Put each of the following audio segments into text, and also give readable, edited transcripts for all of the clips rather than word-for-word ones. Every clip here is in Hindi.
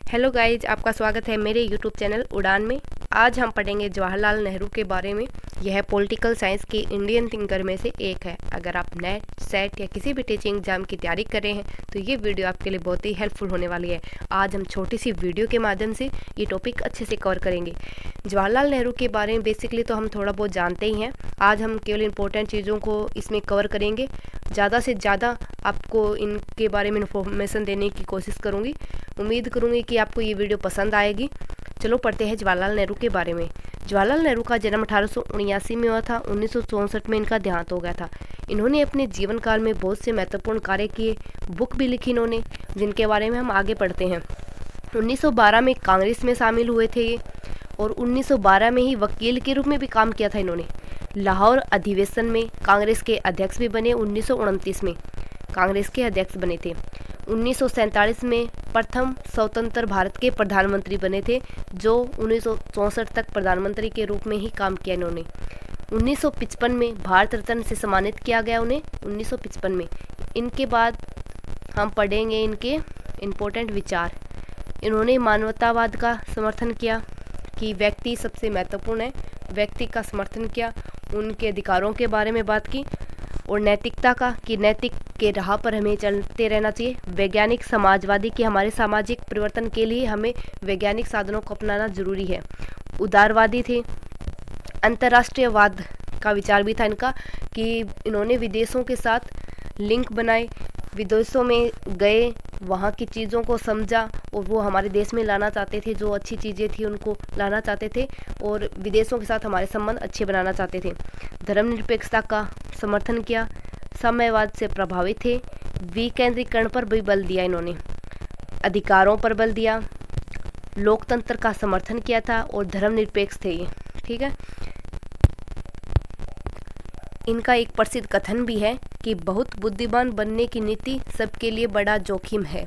हेलो गाइज, आपका स्वागत है मेरे यूट्यूब चैनल उड़ान में। आज हम पढ़ेंगे जवाहरलाल नेहरू के बारे में। यह पॉलिटिकल साइंस के इंडियन थिंकर में से एक है। अगर आप नेट, सेट या किसी भी टीचिंग एग्जाम की तैयारी कर रहे हैं तो ये वीडियो आपके लिए बहुत ही हेल्पफुल होने वाली है। आज हम छोटी सी वीडियो के माध्यम से ये टॉपिक अच्छे से कवर करेंगे। जवाहरलाल नेहरू के बारे में बेसिकली तो हम थोड़ा बहुत जानते ही हैं। आज हम केवल इंपॉर्टेंट चीज़ों को इसमें कवर करेंगे। ज़्यादा से ज़्यादा आपको इनके बारे में इन्फॉर्मेशन देने की कोशिश करूँगी। उम्मीद करूँगी कि आपको ये वीडियो पसंद आएगी। चलो पढ़ते हैं जवाहरलाल नेहरू के बारे में। जवाहरलाल नेहरू का जन्म 1879 में हुआ था। 1964 में इनका देहांत हो गया था। इन्होंने अपने जीवन काल में बहुत से महत्वपूर्ण कार्य किए। बुक भी लिखी इन्होंने, जिनके बारे में हम आगे पढ़ते हैं। 1912 में कांग्रेस में शामिल हुए थे ये, और 1912 में ही वकील के रूप में भी काम किया था इन्होंने। लाहौर अधिवेशन में कांग्रेस के अध्यक्ष भी बने। 1929 में कांग्रेस के अध्यक्ष बने थे। 1947 में प्रथम स्वतंत्र भारत के प्रधानमंत्री बने थे, जो 1964 तक प्रधानमंत्री के रूप में ही काम किया इन्होंने। 1955 में भारत रत्न से सम्मानित किया गया उन्हें, 1955 में। इनके बाद हम पढ़ेंगे इनके इम्पोर्टेंट विचार। इन्होंने मानवतावाद का समर्थन किया कि व्यक्ति सबसे महत्वपूर्ण है, व्यक्ति का समर्थन किया। उनके अधिकारों के बारे में बात की, और नैतिकता का कि नैतिक के राह पर हमें चलते रहना चाहिए। वैज्ञानिक समाजवादी कि हमारे सामाजिक परिवर्तन के लिए हमें वैज्ञानिक साधनों को अपनाना जरूरी है। उदारवादी थे। अंतर्राष्ट्रीयवाद का विचार भी था इनका कि इन्होंने विदेशों के साथ लिंक बनाए, विदेशों में गए, वहाँ की चीज़ों को समझा और वो हमारे देश में लाना चाहते थे। जो अच्छी चीज़ें थी उनको लाना चाहते थे और विदेशों के साथ हमारे संबंध अच्छे बनाना चाहते थे। धर्मनिरपेक्षता का समर्थन किया। साम्यवाद से प्रभावित थे। विकेंद्रीकरण पर भी बल दिया इन्होंने। अधिकारों पर बल दिया। लोकतंत्र का समर्थन किया था और धर्मनिरपेक्ष थे ये, ठीक है। इनका एक प्रसिद्ध कथन भी है कि बहुत बुद्धिमान बनने की नीति सबके लिए बड़ा जोखिम है।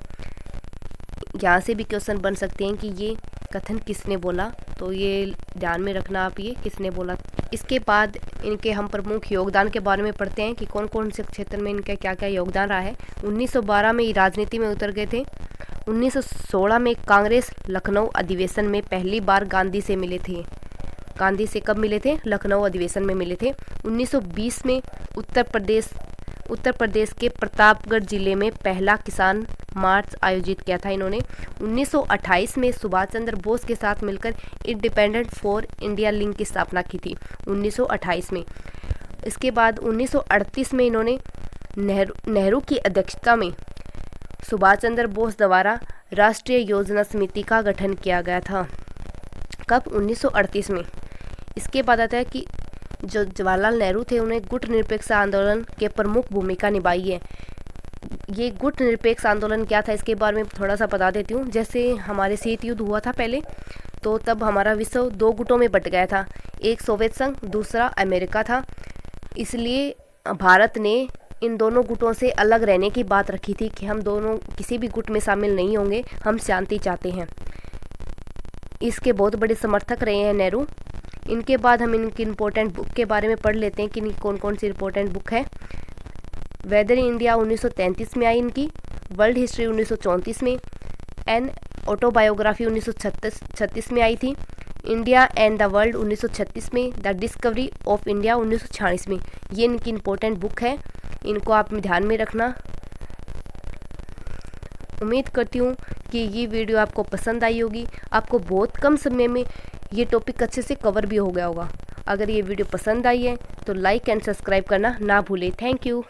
यहाँ से भी क्वेश्चन बन सकते हैं कि ये कथन किसने बोला, तो ये ध्यान में रखना आप, ये किसने बोला। इसके बाद इनके हम प्रमुख योगदान के बारे में पढ़ते हैं कि कौन कौन से क्षेत्र में इनका क्या क्या योगदान रहा है। 1912 में ये राजनीति में उतर गए थे। 1916 में कांग्रेस लखनऊ अधिवेशन में पहली बार गांधी से मिले थे। गांधी से कब मिले थे? लखनऊ अधिवेशन में मिले थे। 1920 में उत्तर प्रदेश के प्रतापगढ़ जिले में पहला किसान मार्च आयोजित किया था इन्होंने। 1928 में सुभाष चंद्र बोस के साथ मिलकर इंडिपेंडेंट फॉर इंडिया लीग की स्थापना की थी, 1928 में। इसके बाद 1938 में इन्होंने नेहरू की अध्यक्षता में सुभाष चंद्र बोस द्वारा राष्ट्रीय योजना समिति का गठन किया गया था। कब? 1938 में। इसके बाद आता है कि जो जवाहरलाल नेहरू थे उन्हें गुट निरपेक्ष आंदोलन के प्रमुख भूमिका निभाई है। ये गुट निरपेक्ष आंदोलन क्या था इसके बारे में थोड़ा सा बता देती हूँ। जैसे हमारे शीत युद्ध हुआ था पहले, तो तब हमारा विश्व दो गुटों में बट गया था। एक सोवियत संघ, दूसरा अमेरिका था। इसलिए भारत ने इन दोनों गुटों से अलग रहने की बात रखी थी कि हम दोनों किसी भी गुट में शामिल नहीं होंगे, हम शांति चाहते हैं। इसके बहुत बड़े समर्थक रहे हैं नेहरू। इनके बाद हम इनकी इम्पोर्टेंट बुक के बारे में पढ़ लेते हैं कि कौन कौन सी इम्पोर्टेंट बुक है। वेदर इंडिया 1933 में आई इनकी। वर्ल्ड हिस्ट्री 1934 में। एन ऑटोबायोग्राफी 1936 में आई थी। इंडिया एंड द वर्ल्ड 1936 में। द डिस्कवरी ऑफ इंडिया 1946 में। ये इनकी इम्पोर्टेंट बुक है, इनको आप ध्यान में रखना। उम्मीद करती हूँ कि ये वीडियो आपको पसंद आई होगी। आपको बहुत कम समय में ये टॉपिक अच्छे से कवर भी हो गया होगा। अगर ये वीडियो पसंद आई है तो लाइक एंड सब्सक्राइब करना ना भूलें। Thank you.